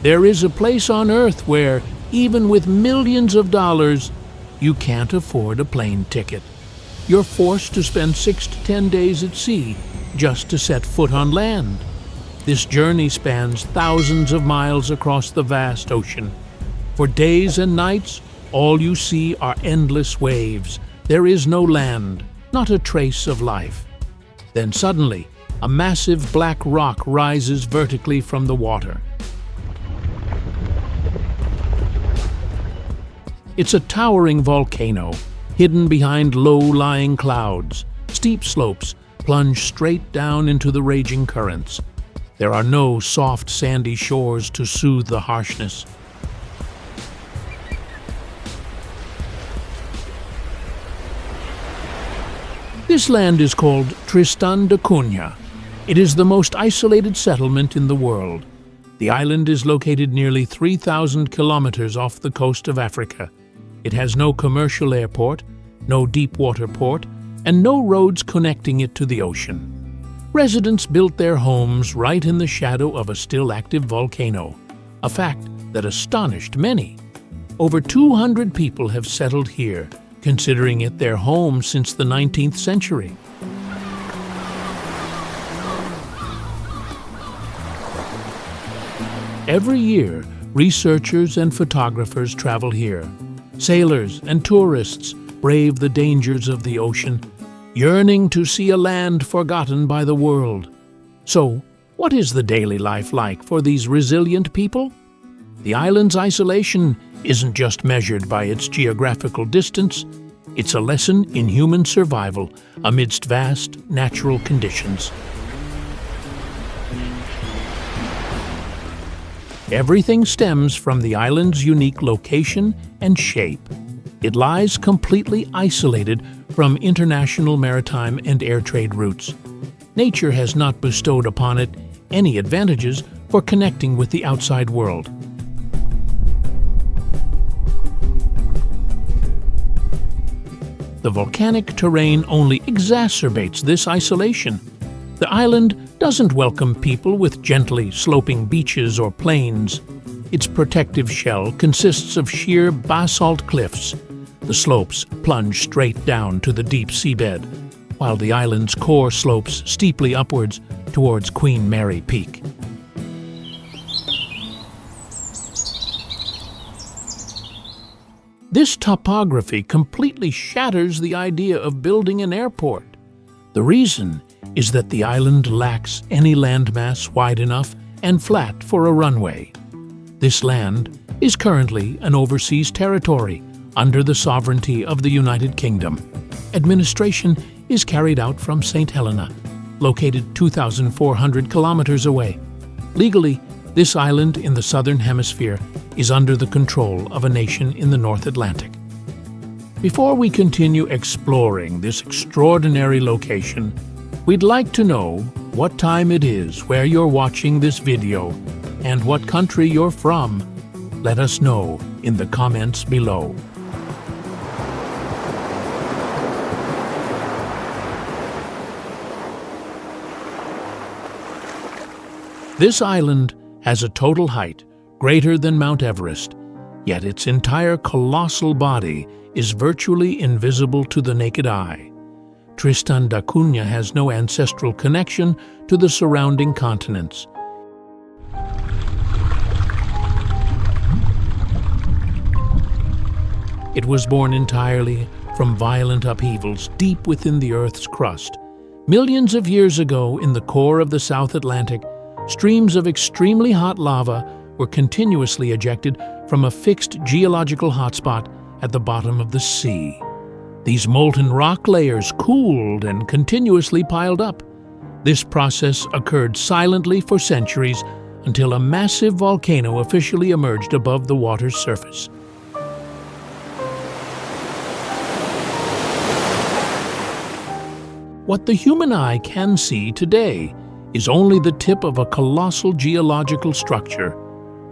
There is a place on Earth where, even with millions of dollars, you can't afford a plane ticket. You're forced to spend 6 to 10 days at sea just to set foot on land. This journey spans thousands of miles across the vast ocean. For days and nights, all you see are endless waves. There is no land, not a trace of life. Then suddenly, a massive black rock rises vertically from the water. It's a towering volcano, hidden behind low-lying clouds. Steep slopes plunge straight down into the raging currents. There are no soft, sandy shores to soothe the harshness. This land is called Tristan da Cunha. It is the most isolated settlement in the world. The island is located nearly 3,000 kilometers off the coast of Africa. It has no commercial airport, no deep-water port, and no roads connecting it to the ocean. Residents built their homes right in the shadow of a still active volcano, a fact that astonished many. Over 200 people have settled here, considering it their home since the 19th century. Every year, researchers and photographers travel here. Sailors and tourists brave the dangers of the ocean, yearning to see a land forgotten by the world. So, what is the daily life like for these resilient people? The island's isolation isn't just measured by its geographical distance, it's a lesson in human survival amidst vast natural conditions. Everything stems from the island's unique location and shape. It lies completely isolated from international maritime and air trade routes. Nature has not bestowed upon it any advantages for connecting with the outside world. The volcanic terrain only exacerbates this isolation. The island doesn't welcome people with gently sloping beaches or plains. Its protective shell consists of sheer basalt cliffs. The slopes plunge straight down to the deep seabed, while the island's core slopes steeply upwards towards Queen Mary Peak. This topography completely shatters the idea of building an airport. The reason is that the island lacks any landmass wide enough and flat for a runway. This land is currently an overseas territory under the sovereignty of the United Kingdom. Administration is carried out from St. Helena, located 2,400 kilometers away. Legally, this island in the southern hemisphere is under the control of a nation in the North Atlantic. Before we continue exploring this extraordinary location, we'd like to know what time it is where you're watching this video and what country you're from. Let us know in the comments below. This island has a total height greater than Mount Everest, yet its entire colossal body is virtually invisible to the naked eye. Tristan da Cunha has no ancestral connection to the surrounding continents. It was born entirely from violent upheavals deep within the Earth's crust. Millions of years ago, in the core of the South Atlantic, streams of extremely hot lava were continuously ejected from a fixed geological hotspot at the bottom of the sea. These molten rock layers cooled and continuously piled up. This process occurred silently for centuries until a massive volcano officially emerged above the water's surface. What the human eye can see today is only the tip of a colossal geological structure.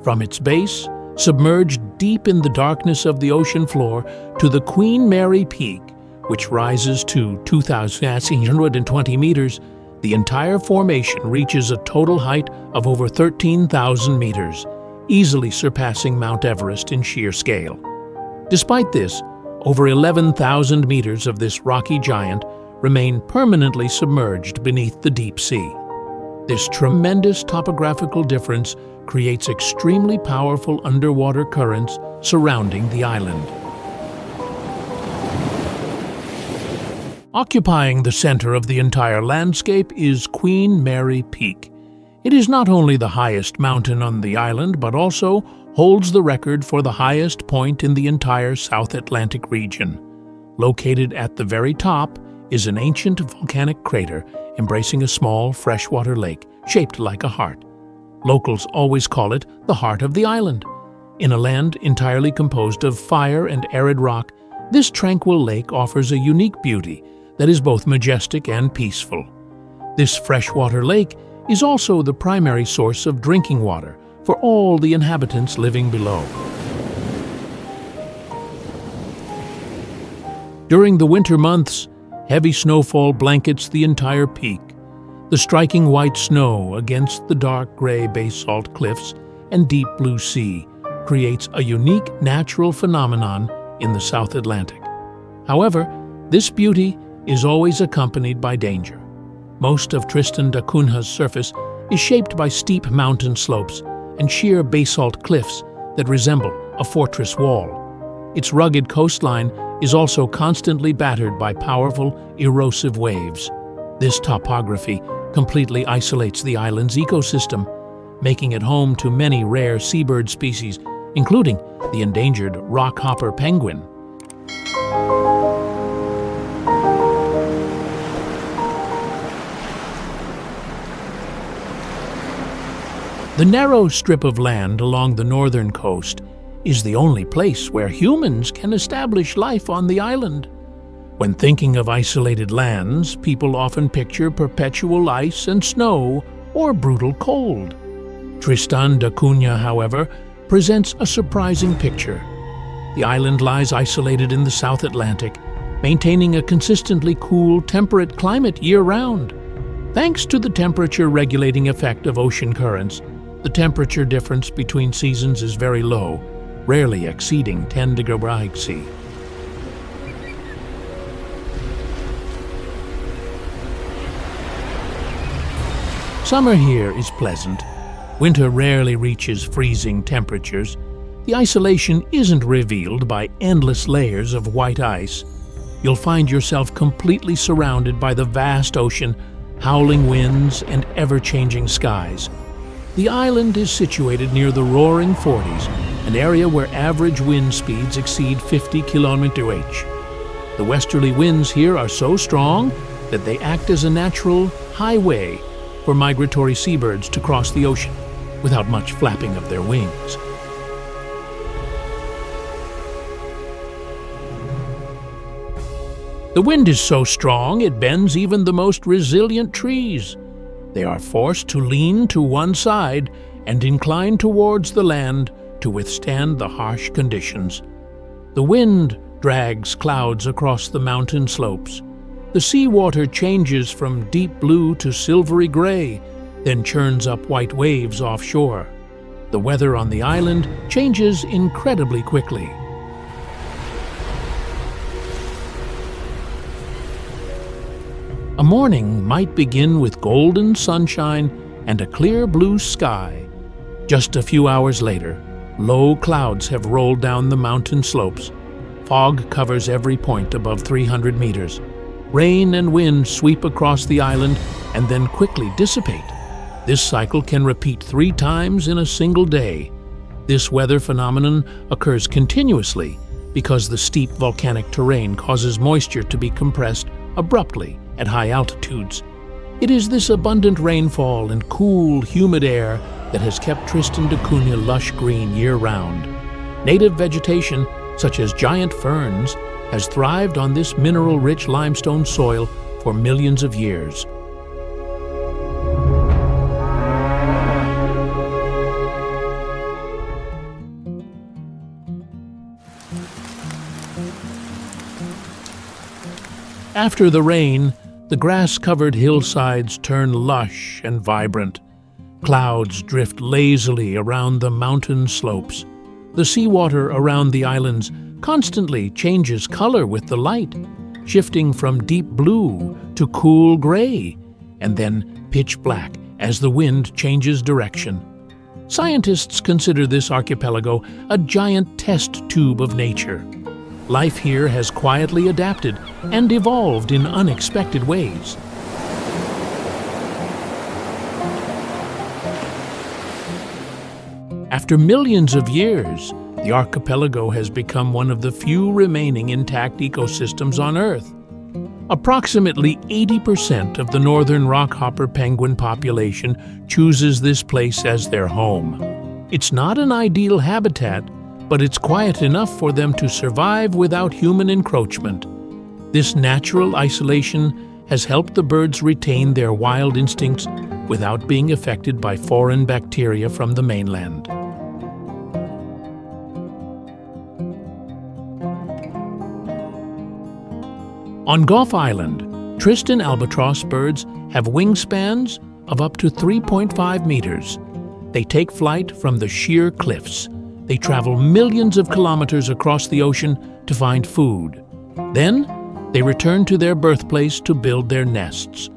From its base, submerged deep in the darkness of the ocean floor, to the Queen Mary Peak, which rises to 2,820 meters, the entire formation reaches a total height of over 13,000 meters. easily surpassing Mount Everest in sheer scale. Despite this, over 11,000 meters of this rocky giant remain permanently submerged beneath the deep sea. This tremendous topographical difference creates extremely powerful underwater currents surrounding the island. Occupying the center of the entire landscape is Queen Mary Peak. It is not only the highest mountain on the island, but also holds the record for the highest point in the entire South Atlantic region. Located at the very top is an ancient volcanic crater embracing a small freshwater lake shaped like a heart. Locals always call it the heart of the island. In a land entirely composed of fire and arid rock, this tranquil lake offers a unique beauty that is both majestic and peaceful. This freshwater lake is also the primary source of drinking water for all the inhabitants living below. During the winter months, heavy snowfall blankets the entire peak. The striking white snow against the dark gray basalt cliffs and deep blue sea creates a unique natural phenomenon in the South Atlantic. However, this beauty is always accompanied by danger. Most of Tristan da Cunha's surface is shaped by steep mountain slopes and sheer basalt cliffs that resemble a fortress wall. Its rugged coastline is also constantly battered by powerful, erosive waves. This topography completely isolates the island's ecosystem, making it home to many rare seabird species, including the endangered rockhopper penguin. The narrow strip of land along the northern coast is the only place where humans can establish life on the island. When thinking of isolated lands, people often picture perpetual ice and snow or brutal cold. Tristan da Cunha, however, presents a surprising picture. The island lies isolated in the South Atlantic, maintaining a consistently cool, temperate climate year-round. Thanks to the temperature-regulating effect of ocean currents, the temperature difference between seasons is very low, rarely exceeding 10 degrees C. Summer here is pleasant. Winter rarely reaches freezing temperatures. The isolation isn't revealed by endless layers of white ice. You'll find yourself completely surrounded by the vast ocean, howling winds, and ever-changing skies. The island is situated near the roaring Forties, an area where average wind speeds exceed 50 km/h. The westerly winds here are so strong that they act as a natural highway for migratory seabirds to cross the ocean without much flapping of their wings. The wind is so strong it bends even the most resilient trees. They are forced to lean to one side and incline towards the land to withstand the harsh conditions. The wind drags clouds across the mountain slopes. The seawater changes from deep blue to silvery gray, then churns up white waves offshore. The weather on the island changes incredibly quickly. A morning might begin with golden sunshine and a clear blue sky. Just a few hours later, low clouds have rolled down the mountain slopes. Fog covers every point above 300 meters. Rain and wind sweep across the island and then quickly dissipate. This cycle can repeat 3 times in a single day. This weather phenomenon occurs continuously because the steep volcanic terrain causes moisture to be compressed abruptly at high altitudes. It is this abundant rainfall and cool, humid air that has kept Tristan da Cunha lush green year-round. Native vegetation, such as giant ferns, has thrived on this mineral-rich limestone soil for millions of years. After the rain, the grass-covered hillsides turn lush and vibrant. Clouds drift lazily around the mountain slopes. The seawater around the islands constantly changes color with the light, shifting from deep blue to cool gray, and then pitch black as the wind changes direction. Scientists consider this archipelago a giant test tube of nature. Life here has quietly adapted and evolved in unexpected ways. After millions of years, the archipelago has become one of the few remaining intact ecosystems on Earth. Approximately 80% of the northern rockhopper penguin population chooses this place as their home. It's not an ideal habitat, but it's quiet enough for them to survive without human encroachment. This natural isolation has helped the birds retain their wild instincts without being affected by foreign bacteria from the mainland. On Gough Island, Tristan albatross birds have wingspans of up to 3.5 meters. They take flight from the sheer cliffs. They travel millions of kilometers across the ocean to find food. Then, they return to their birthplace to build their nests.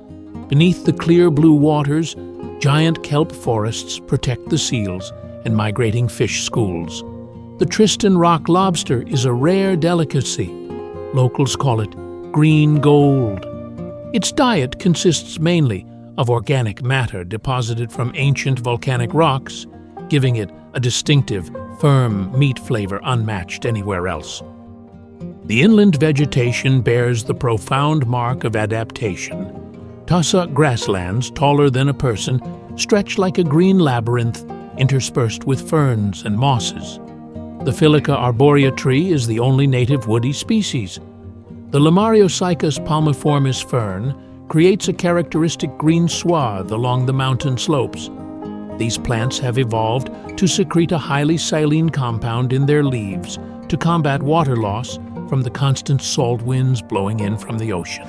Beneath the clear blue waters, giant kelp forests protect the seals and migrating fish schools. The Tristan rock lobster is a rare delicacy. Locals call it green gold. Its diet consists mainly of organic matter deposited from ancient volcanic rocks, giving it a distinctive, firm meat flavor unmatched anywhere else. The inland vegetation bears the profound mark of adaptation. Tussock grasslands, taller than a person, stretch like a green labyrinth interspersed with ferns and mosses. The Phyllica arborea tree is the only native woody species. The Lamariocycus palmiformis fern creates a characteristic green swath along the mountain slopes. These plants have evolved to secrete a highly saline compound in their leaves to combat water loss from the constant salt winds blowing in from the ocean.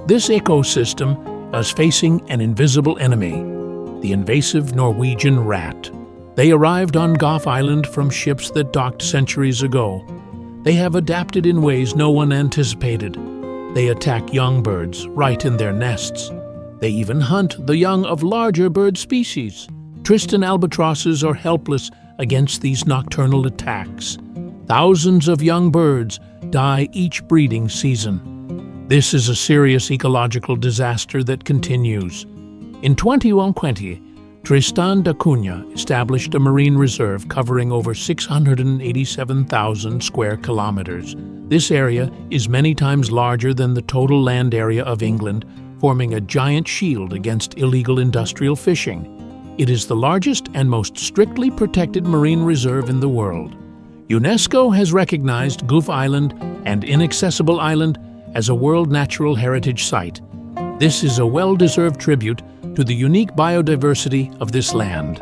This ecosystem is facing an invisible enemy, the invasive Norwegian rat. They arrived on Gough Island from ships that docked centuries ago. They have adapted in ways no one anticipated. They attack young birds right in their nests. They even hunt the young of larger bird species. Tristan albatrosses are helpless against these nocturnal attacks. Thousands of young birds die each breeding season. This is a serious ecological disaster that continues. In 2120, Tristan da Cunha established a marine reserve covering over 687,000 square kilometers. This area is many times larger than the total land area of England, forming a giant shield against illegal industrial fishing. It is the largest and most strictly protected marine reserve in the world. UNESCO has recognized Gough Island and Inaccessible Island as a World Natural Heritage Site. This is a well-deserved tribute to the unique biodiversity of this land.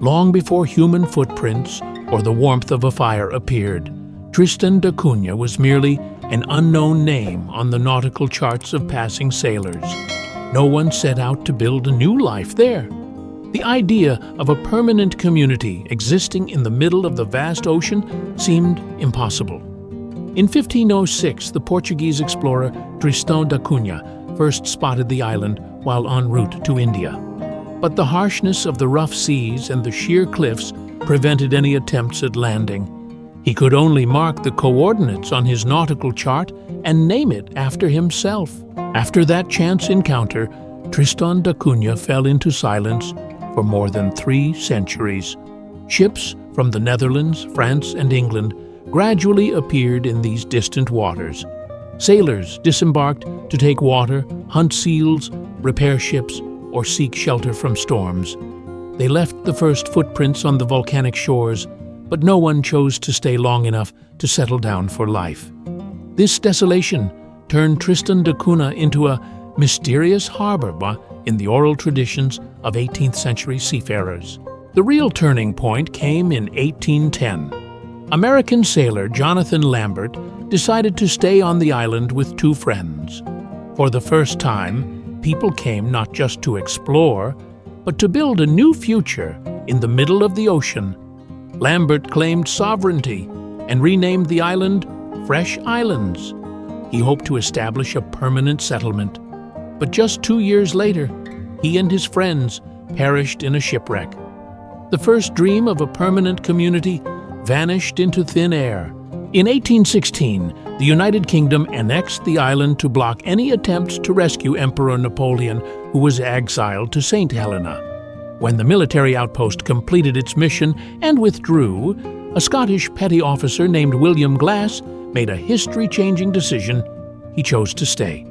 Long before human footprints or the warmth of a fire appeared, Tristan da Cunha was merely an unknown name on the nautical charts of passing sailors. No one set out to build a new life there. The idea of a permanent community existing in the middle of the vast ocean seemed impossible. In 1506, the Portuguese explorer Tristan da Cunha first spotted the island while en route to India. But the harshness of the rough seas and the sheer cliffs prevented any attempts at landing. He could only mark the coordinates on his nautical chart and name it after himself. After that chance encounter, Tristan da Cunha fell into silence for more than 3 centuries. Ships from the Netherlands, France, and England gradually appeared in these distant waters. Sailors disembarked to take water, hunt seals, repair ships, or seek shelter from storms. They left the first footprints on the volcanic shores, but no one chose to stay long enough to settle down for life. This desolation turned Tristan da Cunha into a mysterious harbor in the oral traditions of 18th century seafarers. The real turning point came in 1810. American sailor Jonathan Lambert decided to stay on the island with two friends. For the first time, people came not just to explore, but to build a new future in the middle of the ocean. Lambert claimed sovereignty and renamed the island Fresh Islands. He hoped to establish a permanent settlement. But just 2 years later, he and his friends perished in a shipwreck. The first dream of a permanent community vanished into thin air. In 1816, the United Kingdom annexed the island to block any attempts to rescue Emperor Napoleon, who was exiled to St. Helena. When the military outpost completed its mission and withdrew, a Scottish petty officer named William Glass made a history-changing decision. He chose to stay.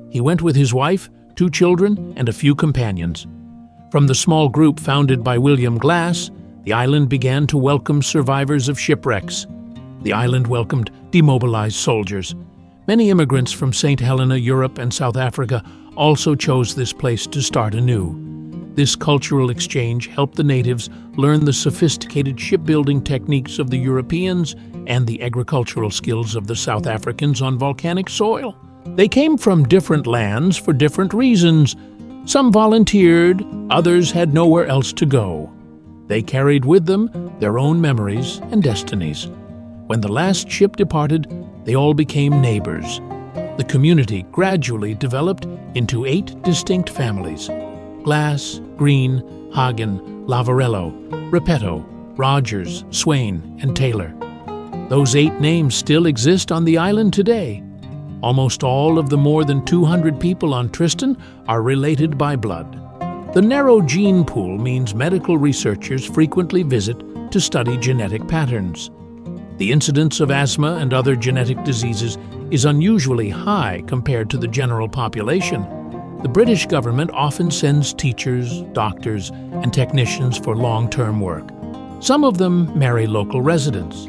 He went with his wife, 2 children, and a few companions. From the small group founded by William Glass, the island began to welcome survivors of shipwrecks. The island welcomed demobilized soldiers. Many immigrants from St. Helena, Europe, and South Africa also chose this place to start anew. This cultural exchange helped the natives learn the sophisticated shipbuilding techniques of the Europeans and the agricultural skills of the South Africans on volcanic soil. They came from different lands for different reasons. Some volunteered, others had nowhere else to go. They carried with them their own memories and destinies. When the last ship departed, they all became neighbors. The community gradually developed into 8 distinct families: Glass, Green, Hagen, Lavarello, Repetto, Rogers, Swain, and Taylor. Those 8 names still exist on the island today. Almost all of the more than 200 people on Tristan are related by blood. The narrow gene pool means medical researchers frequently visit to study genetic patterns. The incidence of asthma and other genetic diseases is unusually high compared to the general population. The British government often sends teachers, doctors, and technicians for long-term work. Some of them marry local residents.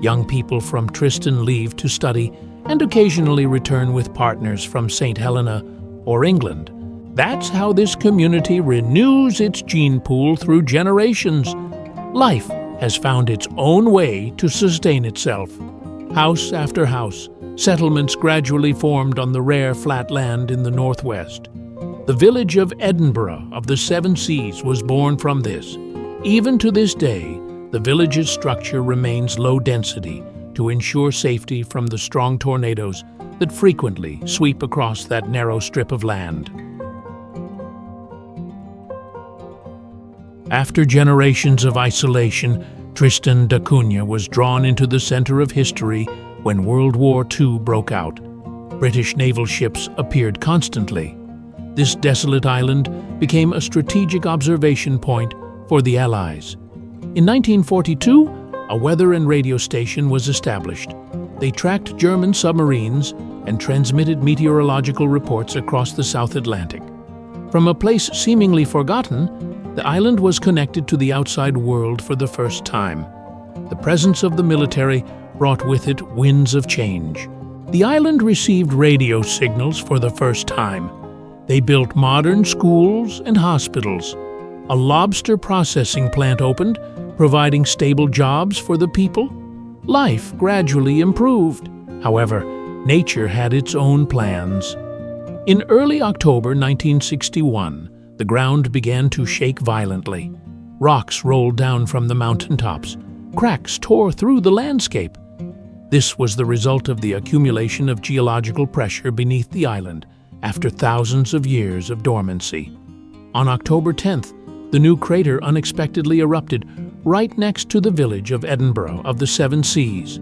Young people from Tristan leave to study and occasionally return with partners from St. Helena or England. That's how this community renews its gene pool through generations. Life has found its own way to sustain itself. House after house, settlements gradually formed on the rare flat land in the northwest. The village of Edinburgh of the 7 Seas was born from this. Even to this day, the village's structure remains low density to ensure safety from the strong tornadoes that frequently sweep across that narrow strip of land. After generations of isolation, Tristan da Cunha was drawn into the center of history when World War II broke out. British naval ships appeared constantly. This desolate island became a strategic observation point for the Allies. In 1942, a weather and radio station was established. They tracked German submarines and transmitted meteorological reports across the South Atlantic. From a place seemingly forgotten, the island was connected to the outside world for the first time. The presence of the military brought with it winds of change. The island received radio signals for the first time. They built modern schools and hospitals. A lobster processing plant opened, providing stable jobs for the people. Life gradually improved. However, nature had its own plans. In early October 1961, the ground began to shake violently. Rocks rolled down from the mountaintops. Cracks tore through the landscape. This was the result of the accumulation of geological pressure beneath the island after thousands of years of dormancy. On October 10th, the new crater unexpectedly erupted right next to the village of Edinburgh of the 7 Seas.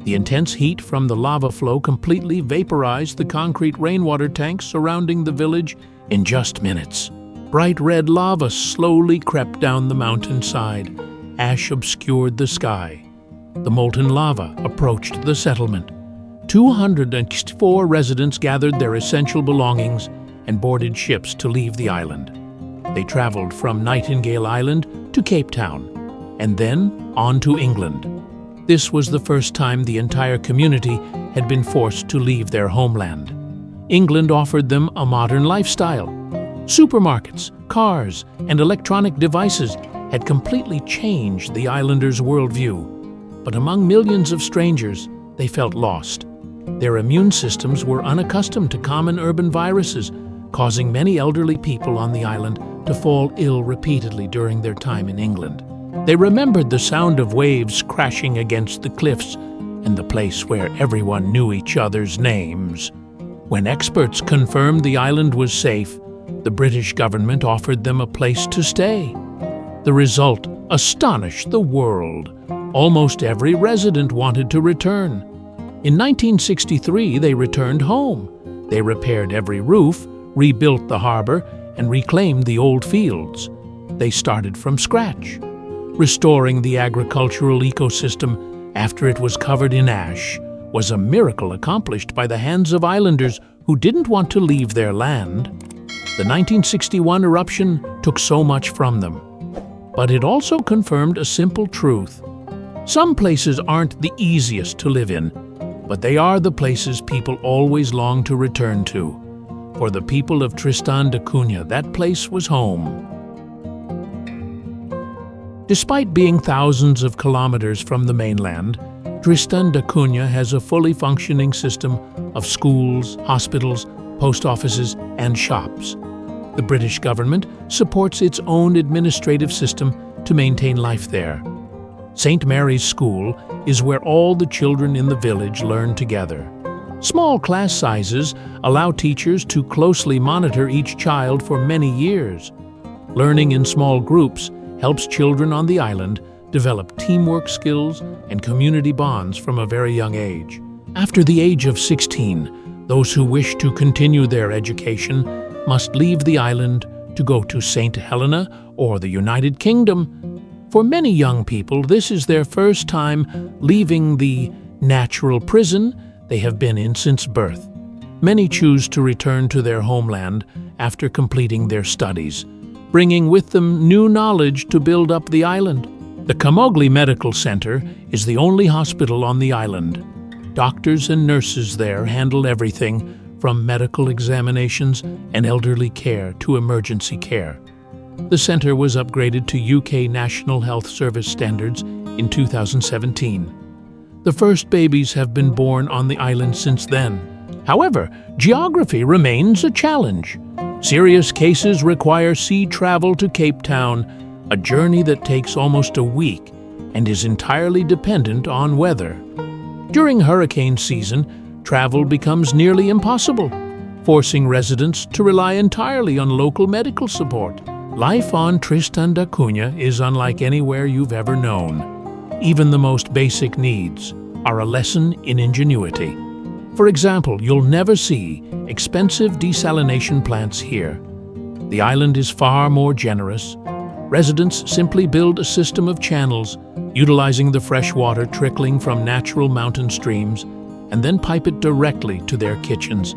The intense heat from the lava flow completely vaporized the concrete rainwater tanks surrounding the village in just minutes. Bright red lava slowly crept down the mountainside. Ash obscured the sky. The molten lava approached the settlement. 264 residents gathered their essential belongings and boarded ships to leave the island. They traveled from Nightingale Island to Cape Town, and then on to England. This was the first time the entire community had been forced to leave their homeland. England offered them a modern lifestyle. Supermarkets, cars, and electronic devices had completely changed the islanders' worldview. But among millions of strangers, they felt lost. Their immune systems were unaccustomed to common urban viruses, causing many elderly people on the island to fall ill repeatedly during their time in England. They remembered the sound of waves crashing against the cliffs and the place where everyone knew each other's names. When experts confirmed the island was safe, the British government offered them a place to stay. The result astonished the world. Almost every resident wanted to return. In 1963, they returned home. They repaired every roof, rebuilt the harbor, and reclaimed the old fields. They started from scratch. Restoring the agricultural ecosystem after it was covered in ash was a miracle accomplished by the hands of islanders who didn't want to leave their land. The 1961 eruption took so much from them. But it also confirmed a simple truth. Some places aren't the easiest to live in, but they are the places people always long to return to. For the people of Tristan da Cunha, that place was home. Despite being thousands of kilometers from the mainland, Tristan da Cunha has a fully functioning system of schools, hospitals, post offices, and shops. The British government supports its own administrative system to maintain life there. St. Mary's School is where all the children in the village learn together. Small class sizes allow teachers to closely monitor each child for many years. Learning in small groups helps children on the island develop teamwork skills and community bonds from a very young age. After the age of 16, those who wish to continue their education must leave the island to go to St. Helena or the United Kingdom. For many young people, this is their first time leaving the natural prison they have been in since birth. Many choose to return to their homeland after completing their studies, bringing with them new knowledge to build up the island. The Camogli Medical Center is the only hospital on the island. Doctors and nurses there handle everything from medical examinations and elderly care to emergency care. The center was upgraded to UK National Health Service standards in 2017. The first babies have been born on the island since then. However, geography remains a challenge. Serious cases require sea travel to Cape Town, a journey that takes almost a week and is entirely dependent on weather. During hurricane season, travel becomes nearly impossible, forcing residents to rely entirely on local medical support. Life on Tristan da Cunha is unlike anywhere you've ever known. Even the most basic needs are a lesson in ingenuity. For example, you'll never see expensive desalination plants here. The island is far more generous. Residents simply build a system of channels, utilizing the fresh water trickling from natural mountain streams, and then pipe it directly to their kitchens.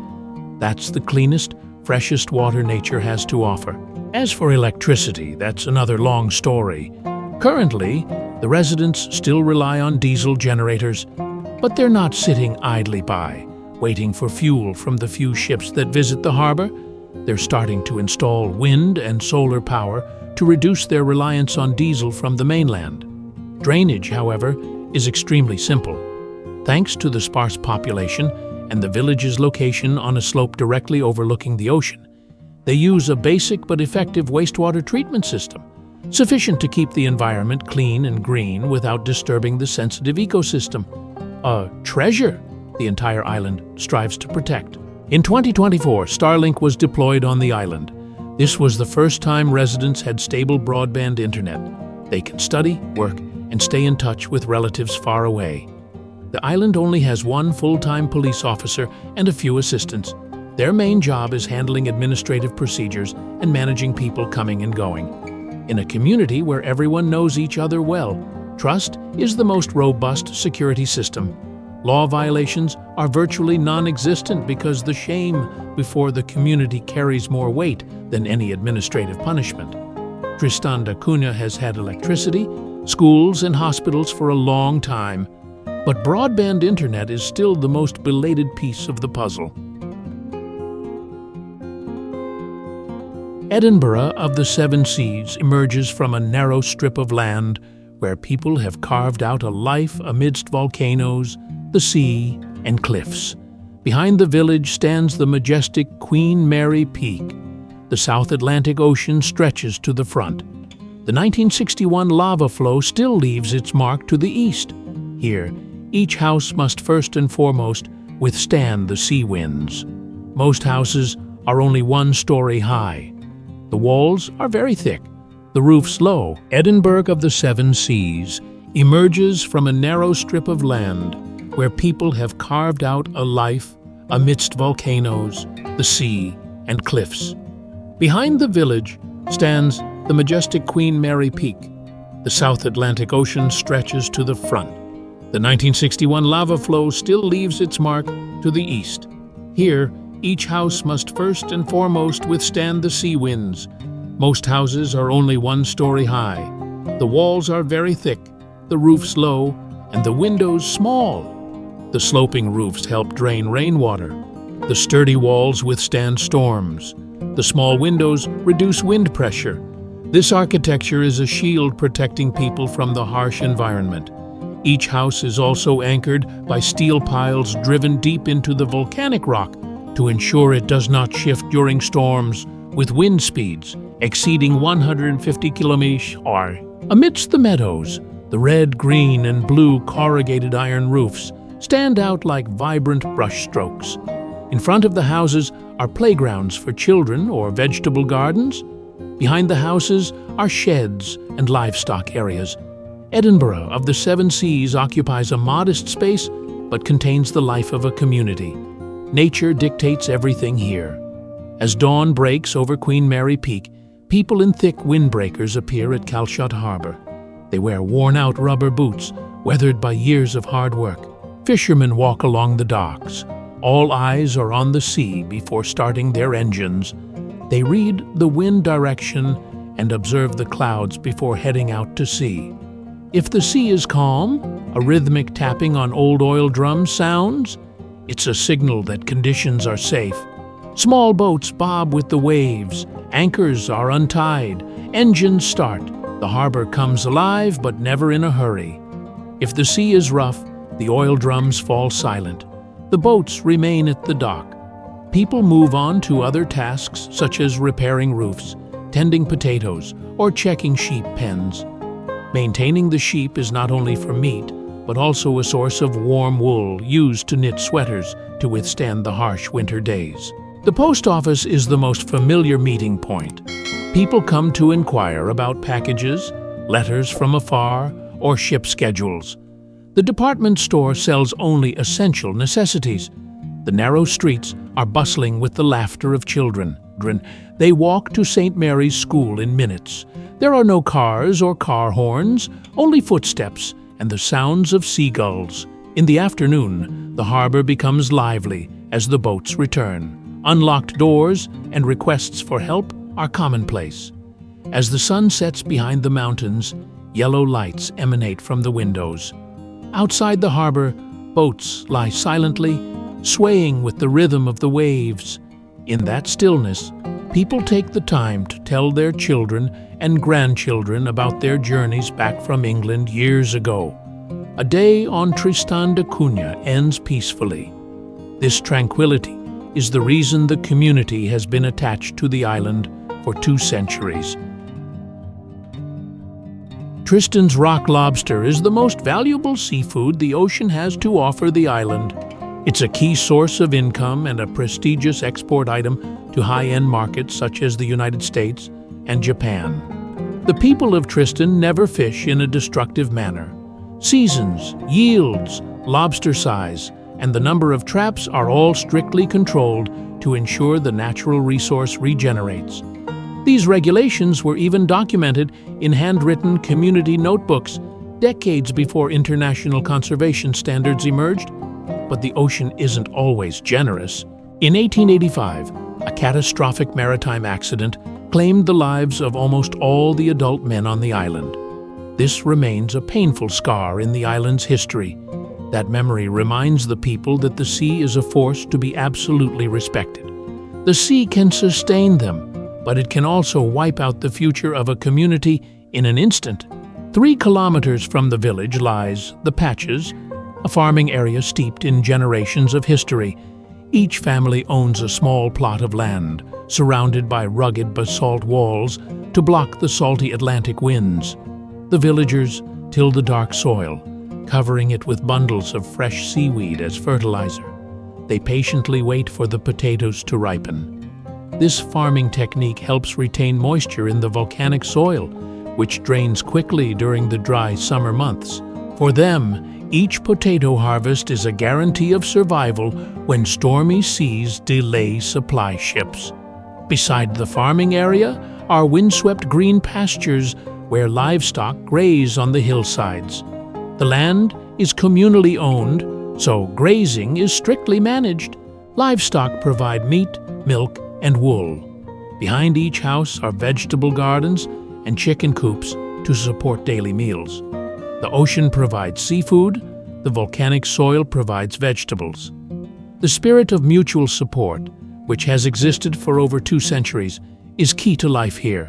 That's the cleanest, freshest water nature has to offer. As for electricity, that's another long story. Currently, the residents still rely on diesel generators, but they're not sitting idly by, waiting for fuel from the few ships that visit the harbor. They're starting to install wind and solar power to reduce their reliance on diesel from the mainland. Drainage, however, is extremely simple. Thanks to the sparse population and the village's location on a slope directly overlooking the ocean, they use a basic but effective wastewater treatment system, sufficient to keep the environment clean and green without disturbing the sensitive ecosystem. A treasure the entire island strives to protect. In 2024, Starlink was deployed on the island. This was the first time residents had stable broadband internet. They can study, work, and stay in touch with relatives far away. The island only has one full-time police officer and a few assistants. Their main job is handling administrative procedures and managing people coming and going. In a community where everyone knows each other well, trust is the most robust security system. Law violations are virtually non-existent because the shame before the community carries more weight than any administrative punishment. Tristan da Cunha has had electricity, schools, and hospitals for a long time, but broadband internet is still the most belated piece of the puzzle. Edinburgh of the Seven Seas emerges from a narrow strip of land where people have carved out a life amidst volcanoes, the sea, and cliffs. Behind the village stands the majestic Queen Mary Peak. The South Atlantic Ocean stretches to the front. The 1961 lava flow still leaves its mark to the east. Here, each house must first and foremost withstand the sea winds. Most houses are only 1 story high. The walls are very thick, the roofs low. Edinburgh of the Seven Seas emerges from a narrow strip of land where people have carved out a life amidst volcanoes, the sea, and cliffs. Behind the village stands the majestic Queen Mary Peak. The South Atlantic Ocean stretches to the front. The 1961 lava flow still leaves its mark to the east. Here, each house must first and foremost withstand the sea winds. Most houses are only 1 story high. The walls are very thick, the roofs low, and the windows small. The sloping roofs help drain rainwater. The sturdy walls withstand storms. The small windows reduce wind pressure. This architecture is a shield protecting people from the harsh environment. Each house is also anchored by steel piles driven deep into the volcanic rock to ensure it does not shift during storms with wind speeds exceeding 150 km/h. Amidst the meadows, the red, green, and blue corrugated iron roofs stand out like vibrant brushstrokes. In front of the houses are playgrounds for children or vegetable gardens. Behind the houses are sheds and livestock areas. Edinburgh of the Seven Seas occupies a modest space but contains the life of a community. Nature dictates everything here. As dawn breaks over Queen Mary Peak, people in thick windbreakers appear at Calshot Harbour. They wear worn-out rubber boots, weathered by years of hard work. Fishermen walk along the docks. All eyes are on the sea before starting their engines. They read the wind direction and observe the clouds before heading out to sea. If the sea is calm, a rhythmic tapping on old oil drums sounds. It's a signal that conditions are safe. Small boats bob with the waves, anchors are untied, engines start. The harbor comes alive, but never in a hurry. If the sea is rough, the oil drums fall silent. The boats remain at the dock. People move on to other tasks such as repairing roofs, tending potatoes, or checking sheep pens. Maintaining the sheep is not only for meat, but also a source of warm wool used to knit sweaters to withstand the harsh winter days. The post office is the most familiar meeting point. People come to inquire about packages, letters from afar, or ship schedules. The department store sells only essential necessities. The narrow streets are bustling with the laughter of children. They walk to St. Mary's School in minutes. There are no cars or car horns, only footsteps and the sounds of seagulls. In the afternoon, the harbor becomes lively as the boats return. Unlocked doors and requests for help are commonplace. As the sun sets behind the mountains, yellow lights emanate from the windows. Outside the harbor, boats lie silently, swaying with the rhythm of the waves. In that stillness, people take the time to tell their children and grandchildren about their journeys back from England years ago. A day on Tristan da Cunha ends peacefully. This tranquility is the reason the community has been attached to the island for 2 centuries. Tristan's rock lobster is the most valuable seafood the ocean has to offer the island. It's a key source of income and a prestigious export item to high-end markets such as the United States and Japan. The people of Tristan never fish in a destructive manner. Seasons, yields, lobster size, and the number of traps are all strictly controlled to ensure the natural resource regenerates. These regulations were even documented in handwritten community notebooks decades before international conservation standards emerged. But the ocean isn't always generous. In 1885, a catastrophic maritime accident claimed the lives of almost all the adult men on the island. This remains a painful scar in the island's history. That memory reminds the people that the sea is a force to be absolutely respected. The sea can sustain them, but it can also wipe out the future of a community in an instant. 3 kilometers from the village lies the Patches, a farming area steeped in generations of history. Each family owns a small plot of land, surrounded by rugged basalt walls to block the salty Atlantic winds. The villagers till the dark soil, covering it with bundles of fresh seaweed as fertilizer. They patiently wait for the potatoes to ripen. This farming technique helps retain moisture in the volcanic soil, which drains quickly during the dry summer months. For them, each potato harvest is a guarantee of survival when stormy seas delay supply ships. Beside the farming area are windswept green pastures where livestock graze on the hillsides. The land is communally owned, so grazing is strictly managed. Livestock provide meat, milk, and wool. Behind each house are vegetable gardens and chicken coops to support daily meals. The ocean provides seafood, the volcanic soil provides vegetables. The spirit of mutual support, which has existed for over 2 centuries, is key to life here.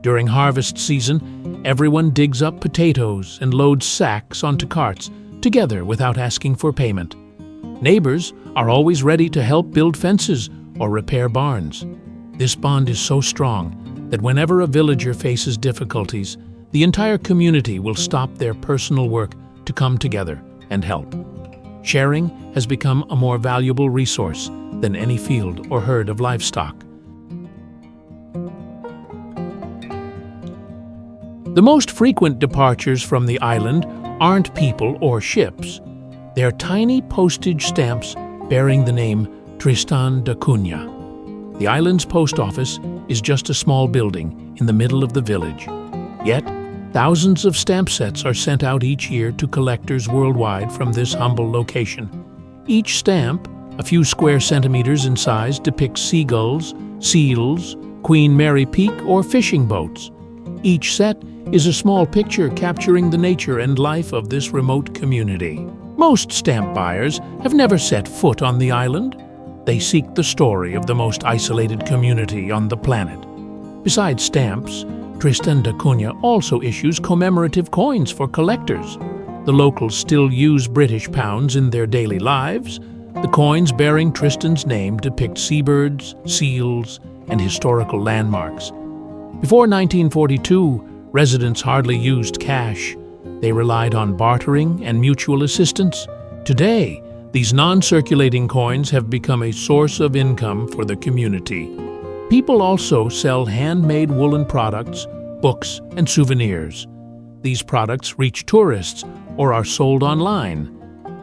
During harvest season, everyone digs up potatoes and loads sacks onto carts, together without asking for payment. Neighbors are always ready to help build fences or repair barns. This bond is so strong that whenever a villager faces difficulties, the entire community will stop their personal work to come together and help. Sharing has become a more valuable resource than any field or herd of livestock. The most frequent departures from the island aren't people or ships. They're tiny postage stamps bearing the name Tristan da Cunha. The island's post office is just a small building in the middle of the village. Yet, thousands of stamp sets are sent out each year to collectors worldwide from this humble location. Each stamp, a few square centimeters in size, depicts seagulls, seals, Queen Mary Peak, or fishing boats. Each set is a small picture capturing the nature and life of this remote community. Most stamp buyers have never set foot on the island. They seek the story of the most isolated community on the planet. Besides stamps, Tristan da Cunha also issues commemorative coins for collectors. The locals still use British pounds in their daily lives. The coins bearing Tristan's name depict seabirds, seals, and historical landmarks. Before 1942, residents hardly used cash. They relied on bartering and mutual assistance. Today, these non-circulating coins have become a source of income for the community. People also sell handmade woolen products, books, and souvenirs. These products reach tourists or are sold online.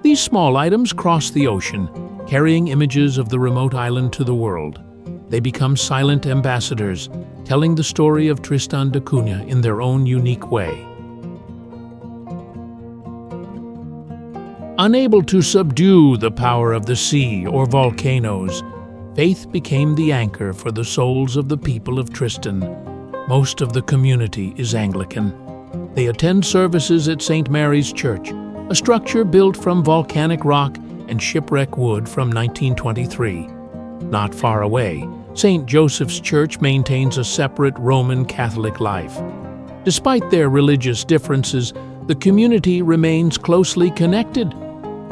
These small items cross the ocean, carrying images of the remote island to the world. They become silent ambassadors, telling the story of Tristan da Cunha in their own unique way. Unable to subdue the power of the sea or volcanoes, faith became the anchor for the souls of the people of Tristan. Most of the community is Anglican. They attend services at St. Mary's Church, a structure built from volcanic rock and shipwreck wood from 1923. Not far away, St. Joseph's Church maintains a separate Roman Catholic life. Despite their religious differences, the community remains closely connected.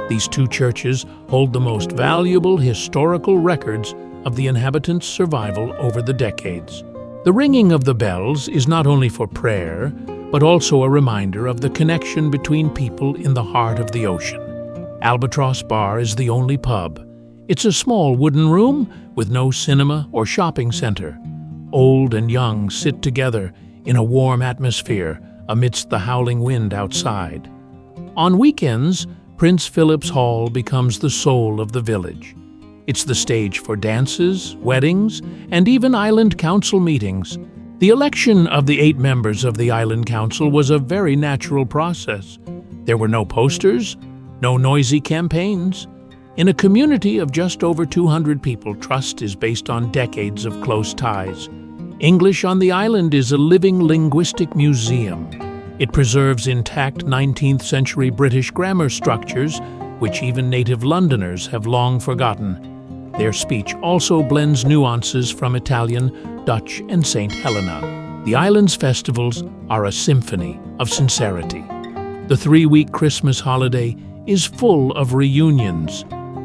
These 2 churches hold the most valuable historical records of the inhabitants' survival over the decades. The ringing of the bells is not only for prayer, but also a reminder of the connection between people in the heart of the ocean. Albatross Bar is the only pub. It's a small wooden room with no cinema or shopping center. Old and young sit together in a warm atmosphere amidst the howling wind outside. On weekends, Prince Philip's Hall becomes the soul of the village. It's the stage for dances, weddings, and even island council meetings. The election of the 8 members of the island council was a very natural process. There were no posters, no noisy campaigns. In a community of just over 200 people, trust is based on decades of close ties. English on the island is a living linguistic museum. It preserves intact 19th century British grammar structures, which even native Londoners have long forgotten. Their speech also blends nuances from Italian, Dutch, and St. Helena. The island's festivals are a symphony of sincerity. The 3-week Christmas holiday is full of reunions.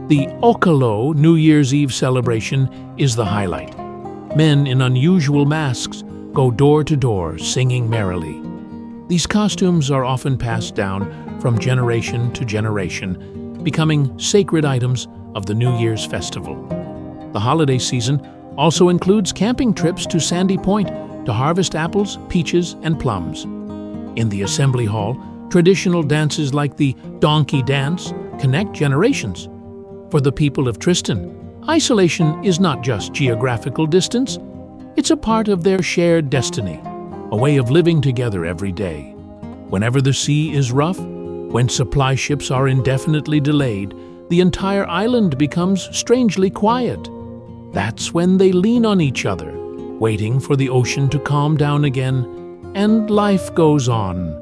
The Okalo New Year's Eve celebration is the highlight. Men in unusual masks go door to door singing merrily. These costumes are often passed down from generation to generation, becoming sacred items of the New Year's festival. The holiday season also includes camping trips to Sandy Point to harvest apples, peaches, and plums. In the assembly hall, traditional dances like the donkey dance connect generations. For the people of Tristan, isolation is not just geographical distance, it's a part of their shared destiny, a way of living together every day. Whenever the sea is rough, when supply ships are indefinitely delayed, the entire island becomes strangely quiet. That's when they lean on each other, waiting for the ocean to calm down again, and life goes on.